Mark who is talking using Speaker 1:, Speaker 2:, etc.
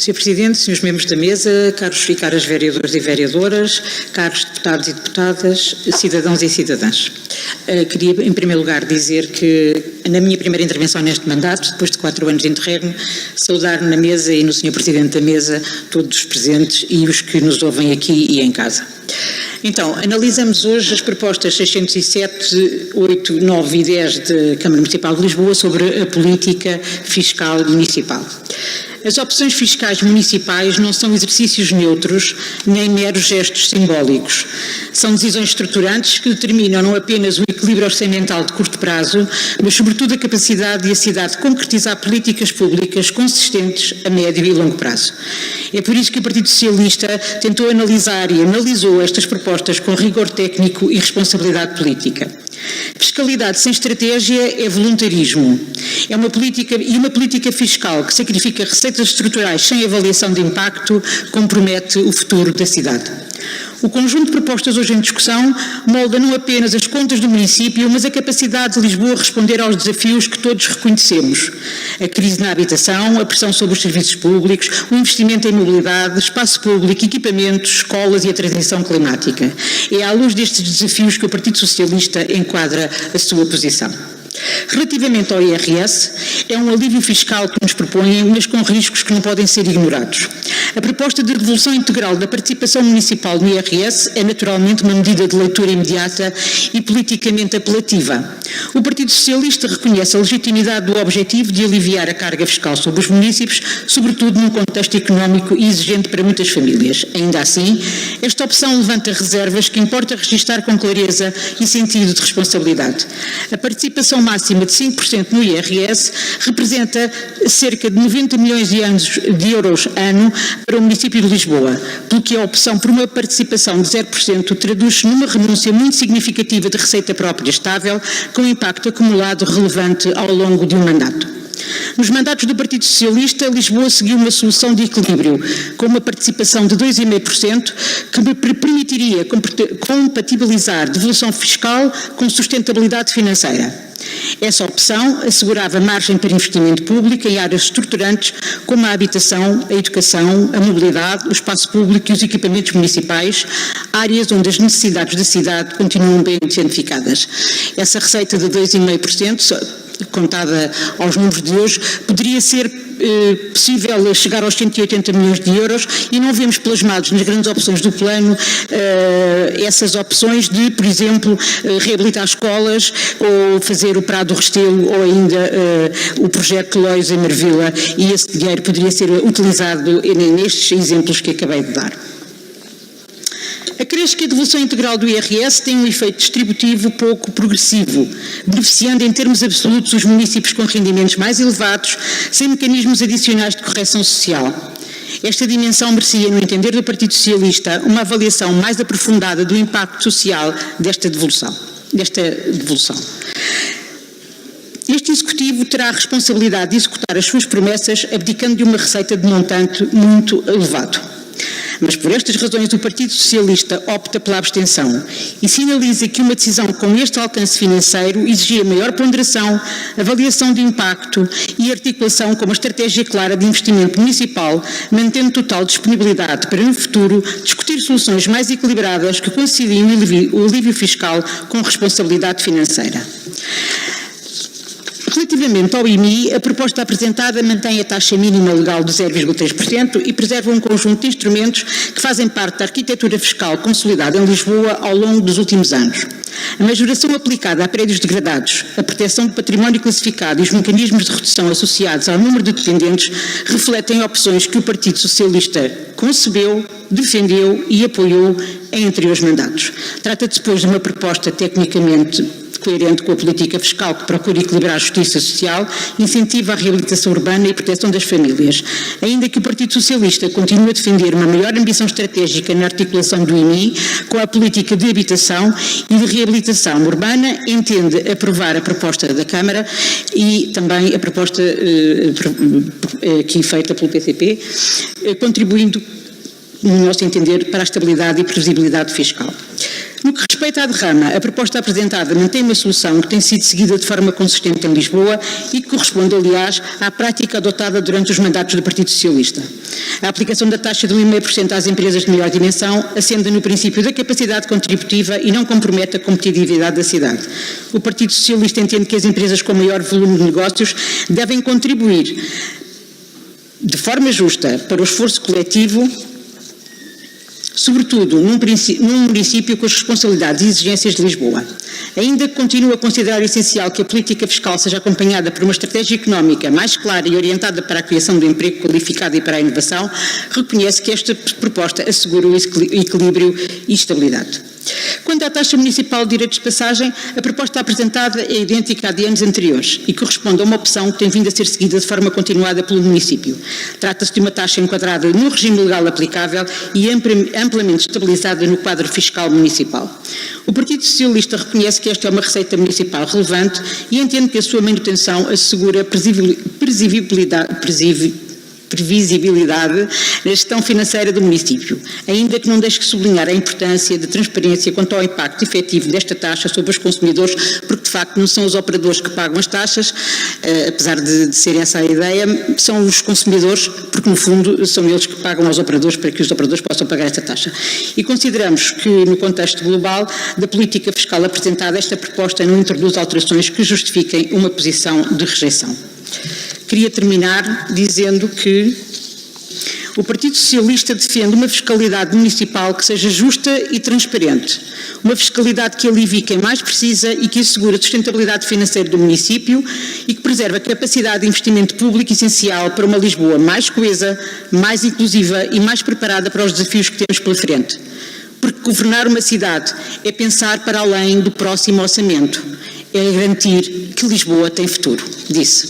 Speaker 1: Sr. Presidente, senhores membros da mesa, caros e caras vereadores e vereadoras, caros deputados e deputadas, cidadãos e cidadãs. Queria, em primeiro lugar, dizer que, na minha primeira intervenção neste mandato, depois de 4 anos de interregno, saudar na mesa e no Sr. Presidente da mesa todos os presentes e os que nos ouvem aqui e em casa. Então, analisamos hoje as propostas 607, 8, 9 e 10 da Câmara Municipal de Lisboa sobre a política fiscal municipal. As opções fiscais municipais não são exercícios neutros nem meros gestos simbólicos. São decisões estruturantes que determinam não apenas o equilíbrio orçamental de curto prazo, mas sobretudo a capacidade de a cidade concretizar políticas públicas consistentes a médio e longo prazo. É por isso que o Partido Socialista tentou analisar e analisou estas propostas com rigor técnico e responsabilidade política. Fiscalidade sem estratégia é voluntarismo. É uma política fiscal que sacrifica receitas estruturais sem avaliação de impacto compromete o futuro da cidade. O conjunto de propostas hoje em discussão molda não apenas as contas do município, mas a capacidade de Lisboa responder aos desafios que todos reconhecemos. A crise na habitação, a pressão sobre os serviços públicos, o investimento em mobilidade, espaço público, equipamentos, escolas e a transição climática. É à luz destes desafios que o Partido Socialista enquadra a sua posição. Relativamente ao IRS, é um alívio fiscal que nos propõem, mas com riscos que não podem ser ignorados. A proposta de devolução integral da participação municipal no IRS é naturalmente uma medida de leitura imediata e politicamente apelativa. O Partido Socialista reconhece a legitimidade do objetivo de aliviar a carga fiscal sobre os municípios, sobretudo num contexto económico exigente para muitas famílias. Ainda assim, esta opção levanta reservas que importa registar com clareza e sentido de responsabilidade. A participação máxima de 5% no IRS representa cerca de 90 milhões de euros ano para o município de Lisboa, pelo que a opção por uma participação de 0% traduz-se numa renúncia muito significativa de receita própria estável, com impacto acumulado relevante ao longo de um mandato. Nos mandatos do Partido Socialista, Lisboa seguiu uma solução de equilíbrio, com uma participação de 2,5%, que permitiria compatibilizar devolução fiscal com sustentabilidade financeira. Essa opção assegurava margem para investimento público em áreas estruturantes como a habitação, a educação, a mobilidade, o espaço público e os equipamentos municipais, áreas onde as necessidades da cidade continuam bem identificadas. Essa receita de 2,5%, contada aos números de hoje, poderia ser possível chegar aos 180 milhões de euros e não vemos plasmados nas grandes opções do plano essas opções de, por exemplo, reabilitar escolas ou fazer o Prado do Restelo ou ainda o projeto Lois em Marvila, e esse dinheiro poderia ser utilizado nestes exemplos que acabei de dar. Acresce que a devolução integral do IRS tem um efeito distributivo pouco progressivo, beneficiando em termos absolutos os municípios com rendimentos mais elevados, sem mecanismos adicionais de correção social. Esta dimensão merecia, no entender do Partido Socialista, uma avaliação mais aprofundada do impacto social desta devolução. Este Executivo terá a responsabilidade de executar as suas promessas, abdicando de uma receita de montante muito elevado. Mas por estas razões o Partido Socialista opta pela abstenção e sinaliza que uma decisão com este alcance financeiro exigia maior ponderação, avaliação de impacto e articulação com uma estratégia clara de investimento municipal, mantendo total disponibilidade para no futuro discutir soluções mais equilibradas que conciliem o alívio fiscal com responsabilidade financeira. Relativamente ao IMI, a proposta apresentada mantém a taxa mínima legal de 0,3% e preserva um conjunto de instrumentos que fazem parte da arquitetura fiscal consolidada em Lisboa ao longo dos últimos anos. A majoração aplicada a prédios degradados, a proteção do património classificado e os mecanismos de redução associados ao número de dependentes refletem opções que o Partido Socialista concebeu, defendeu e apoiou em anteriores mandatos. Trata-se, depois, de uma proposta tecnicamente coerente com a política fiscal que procura equilibrar a justiça social, incentiva a reabilitação urbana e proteção das famílias. Ainda que o Partido Socialista continue a defender uma maior ambição estratégica na articulação do IMI com a política de habitação e de reabilitação urbana, entende aprovar a proposta da Câmara e também a proposta aqui feita pelo PCP, contribuindo, no nosso entender, para a estabilidade e previsibilidade fiscal. No que respeita à derrama, a proposta apresentada mantém uma solução que tem sido seguida de forma consistente em Lisboa e que corresponde, aliás, à prática adotada durante os mandatos do Partido Socialista. A aplicação da taxa de 1,5% às empresas de maior dimensão assenta no princípio da capacidade contributiva e não compromete a competitividade da cidade. O Partido Socialista entende que as empresas com maior volume de negócios devem contribuir de forma justa para o esforço coletivo, sobretudo num município com as responsabilidades e exigências de Lisboa. Ainda que continue a considerar essencial que a política fiscal seja acompanhada por uma estratégia económica mais clara e orientada para a criação de emprego qualificado e para a inovação, reconhece que esta proposta assegura o equilíbrio e estabilidade. Quanto à taxa municipal de direitos de passagem, a proposta apresentada é idêntica à de anos anteriores e corresponde a uma opção que tem vindo a ser seguida de forma continuada pelo município. Trata-se de uma taxa enquadrada no regime legal aplicável e amplamente estabilizada no quadro fiscal municipal. O Partido Socialista reconhece que esta é uma receita municipal relevante e entende que a sua manutenção assegura previsibilidade na gestão financeira do município, ainda que não deixe de sublinhar a importância de transparência quanto ao impacto efetivo desta taxa sobre os consumidores, porque de facto não são os operadores que pagam as taxas, apesar de ser essa a ideia, são os consumidores, porque no fundo são eles que pagam aos operadores para que os operadores possam pagar esta taxa. E consideramos que no contexto global da política fiscal apresentada, esta proposta não introduz alterações que justifiquem uma posição de rejeição. Queria terminar dizendo que o Partido Socialista defende uma fiscalidade municipal que seja justa e transparente, uma fiscalidade que alivie quem mais precisa e que assegure a sustentabilidade financeira do município e que preserve a capacidade de investimento público essencial para uma Lisboa mais coesa, mais inclusiva e mais preparada para os desafios que temos pela frente. Porque governar uma cidade é pensar para além do próximo orçamento, é garantir que Lisboa tem futuro, disse.